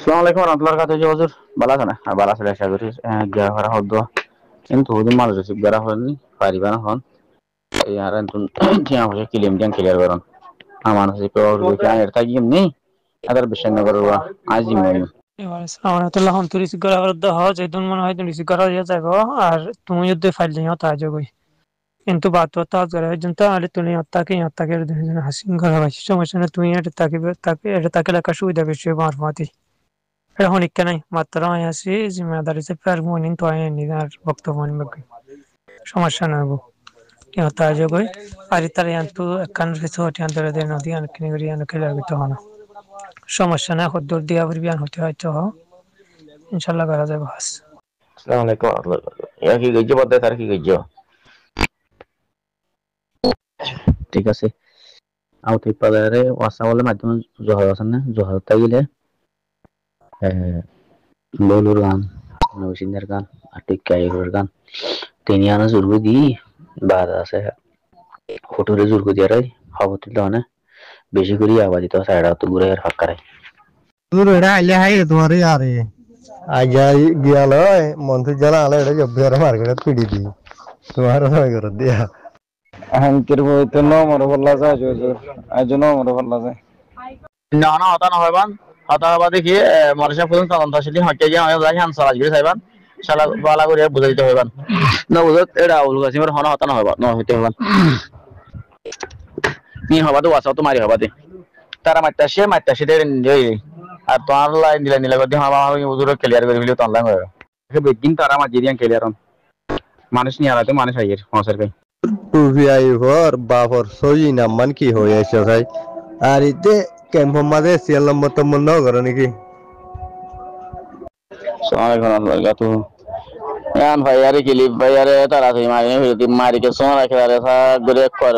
সালাম আলাইকুম রহমতুল্লাহ কাছে হজুর বালা আছে না আর বালা ছেলে আশা করি গিয়া করা হতো কিন্তু হুজুর মানুষ রিসিভ করা হয়নি পারিবা না হন এই আর এন্তুন টিয়া হয়ে কিলিম টিয়ান ক্লিয়ার করুন আমার হচ্ছে পাওয়ার এর থাকি এমনি আদার বিষয় না করবা আজি মই রহমতুল্লাহ হন রিসিভ করা যেহেতু মনে হয় তুমি রিসিভ করা হয়ে যাবো আর তুমি যদি ফাইল দিও তা যাবই কিন্তু বাত বাত করে কিন্তু আরে তুমি আত্মাকে হাসিং করা হয়েছে সমস্যা না তুমি এটা তাকে লেখা সুবিধা বেশি মারফতি এটা হনিক নাই মাত্র আমি আছি জিম্মেদারি সে প্যার মনিন তো আইনি আর বক্তব্য নিবে সমস্যা না গো তা যাবই আর তার ইয়ান্তু একখান কিছু হটিয়ান ধরে দেন নদী আর কিনে গড়ি আনো খেলে তো হনো সমস্যা না হদ্দুর দিয়া বিয়ান হতে হয়তো ইনশাআল্লাহ করা যাবে বাস আসসালামু আলাইকুম ইয়া কি গজ্জ বদে তার কি গজ্জ ঠিক আছে আউট পাদারে ওয়াসা বলে মাধ্যমে জহর আছে না জহর তাইলে ললুর গান নৌসিনের গান আটিকাইয়ের গান তিনি আনা জুরগু দি বাদ আছে হোটুরে জুরগু দিয়ারাই হবতি দনে বেশি করে আবাদি তো সাইডা তো ঘুরে আর ফাক্কারে তোর এটা আইলে হাই তোমার আরে আইয়া গিয়াল মন্ত্রী জানা আলে এটা জব্বিয়ার মার্কেটে পিডি দি তোমার হয় করে দিয়া হাঙ্কির বইতে নম্বর বললা যায় জোর আজ নম্বর বললা যায় না না হতা না হইবান হতা হবা দেখি মরশা ফুলন তদন্ত আসলে হচ্ছে যে আমি যাই হানসাল আজকে চাইবান শালা বালা করে বুঝাই দিতে হইবান না বুঝত এটা আউল গাছিমের হনা হতা না হইবা না হইতে হইবান নি হবা তো ওয়াসাও তো মারি হবা দে তারা মাত্তাসে দেন জই আর তোমার লাইন দিলা নিলা গদি হবা আমি উজুর ক্লিয়ার করে ফেলি তো অনলাইন হইবা বেদিন তারা মাঝি দিয়ান ক্লিয়ার হন মানুষ নিয়ে আলাতে মানুষ আইয়ের হসার কে টুভি আই ঘর বাপর সই নাম্মান কি হয়ে আছে ভাই আর ইতে ক্যাম্প মাঝে সিএল নম্বর তো মন না করে নাকি সালামালাইকুম বারাকাতু ইয়ান ভাই আরে কিলি ভাই আরে তারা তুই মারি কে সোনা রাখে আরে সা গরে কর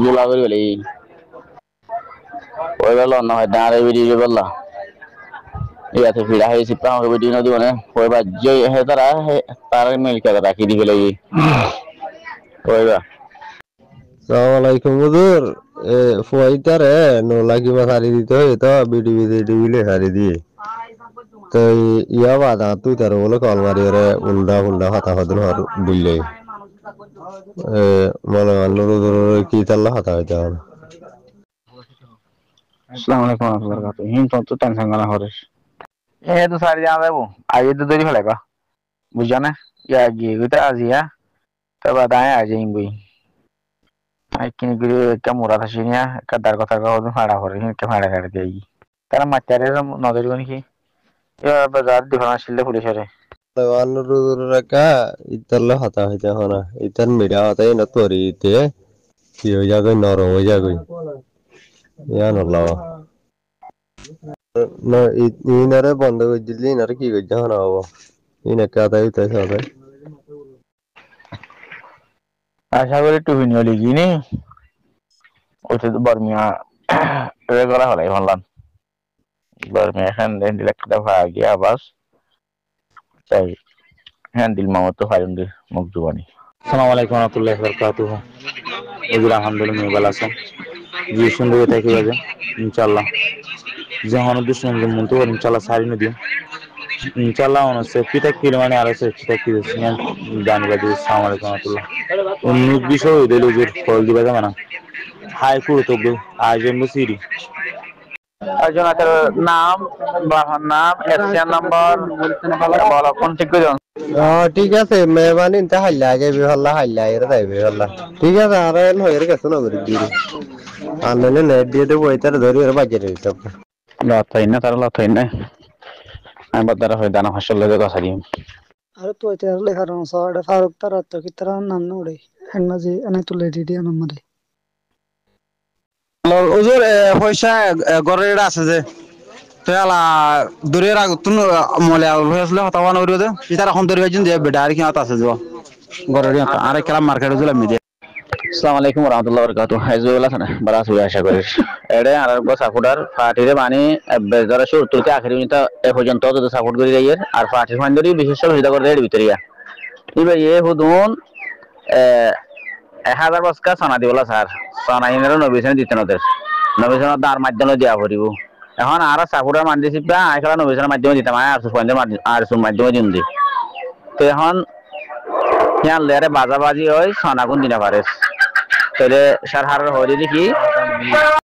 জুলা করে বলি ওই বেলা না হয় দাঁড়ে ভিডিও বললা ইয়াতে ফিরা হয়েছে পাওয়া ভিডিও না দিবনে ওই বা যে হে তারা মিল কে রাখি দিবে লাগি ওই বা সালাম আলাইকুম হুজুর ফুয়াইতারে নো লাগি মা সারি দিতে হয় তো বিডি সারি দিয়ে তো ইয়া বাদা তুই তার বলে কল মারি রে উল্টা উল্টা হাতা হদন আর বুঝলে মনে নুরুদুর কি তাল্লা হাতা হইতে হবে আসসালামু আলাইকুম ওয়া রাহমাতুল্লাহি ওয়া বারাকাতুহু হিন তো টেনশন না হরিস এ তো সারি জানা দেবো আগে তো তৈরি ফেলাইবা বুঝা না ইয়া গিয়ে গইতে আজিয়া তবে দায় আজ ইংবই আই কিনি গরি কে মুরা থাসিনিয়া কাদার কথা কও ফাড়া করে কে ফাড়া কাটে দেই তারা মাচারে নজর গনি কি ইয়া বাজার দিফানা শিলে পুলিশরে নুরুদুর কা ইতাল্লা হাতা হইতে হনা ইতার মিডা হাতাই না তরিতে কি হয়ে যাবে নরম হয়ে যাবে ইয়া নলাও না ইনারে বন্ধ করে দিলি ইনারে কি করতে হনা হবো ইনা কাদা হইতে হবে আশা করি টুপি নিয়ে লিখিনি ওইটা তো বর্মিয়া রে করা হলাই ভাবলাম বর্মিয়া এখান দেন দিলে একটা ভাড়া গিয়া বাস তাই হ্যাঁ দিল মামা তো ফাইন দি মুখ জুবানি আসসালামু আলাইকুম ওয়া রাহমাতুল্লাহি ওয়া বারাকাতুহু ওজুর আলহামদুলিল্লাহ ভালো আছেন জি সুন্দর থাকি যাবে ইনশাআল্লাহ যখন দুশ্মন মন তো ইনশাআল্লাহ সারি নদী ইনশাআল্লাহ অন সেফটি কিলো মানে আর সেফটি কিলো জানিবা দি আসসালামু আলাইকুম ওয়া রাহমাতুল্লাহ অন্য বিষয় হইলো যে ফল দিবা জানা হাই পুরো তো আইজেন মুসিরি একজনের নাম বাবার নাম এসিআর নাম্বার বলা কোন ঠিক করে ঠিক আছে মেহমানি ইনতে হাইলা আগে বিহল্লা হাইলা এর দাই বিহল্লা ঠিক আছে আর এন হইরে গেছ না করে দিই আনলে নেট দিয়ে দেবো এটার ধরে এর বাজারে সব লতাই না তার লতাই না আমি বাদারা হই দানা ফসল লাগে কথা দিই আরে তো এটা লেখা রং সর ফারুক তার তো কি তার নাম না ওরে হেনমাজি এনে তুলে দিদি নাম্বারে ওজোর পয়সা গরের আছে যে তেলা দূরের আগ তুন মলে হয়ে আসলে হতাবা নরিও দে ইতার এখন দূরে যাইছেন যে বেটা আর কি আছে যে গরের আর খেলা মার্কেটে জুলা মিদে আসসালামু আলাইকুম ওয়া রাহমাতুল্লাহি ওয়া বারাকাতুহু হাইজুল্লাহ সানা বারা সুয়া আশা করি এডে আর গো সাপোর্টার ফাটিরে বানি বেজারা শুরু তুলতে আখরি মিনিট এ পর্যন্ত তো সাপোর্ট করি যাইয়ের আর ফাটির ফান্ডরি বিশেষ সুবিধা করে এর ভিতরিয়া ইবে এ হুদুন 1000 বস্কা সোনা দিবলা স্যার সোনা ইনেরও নবিসেন দিতেন ওদের নবিসেন আর মাধ্যমে দেয়া পড়িব এখন আর সাকুরা মান্দি সিপা আই খেলা নবিসের মাধ্যমে দিতাম আর সুপাইন্দের আর মাধ্যমে দিন দি তো এখন ইয়ার লেয়ারে বাজাবাজি হয় সনাগুন দিনা পারে তাহলে সার হার হয়ে দেখি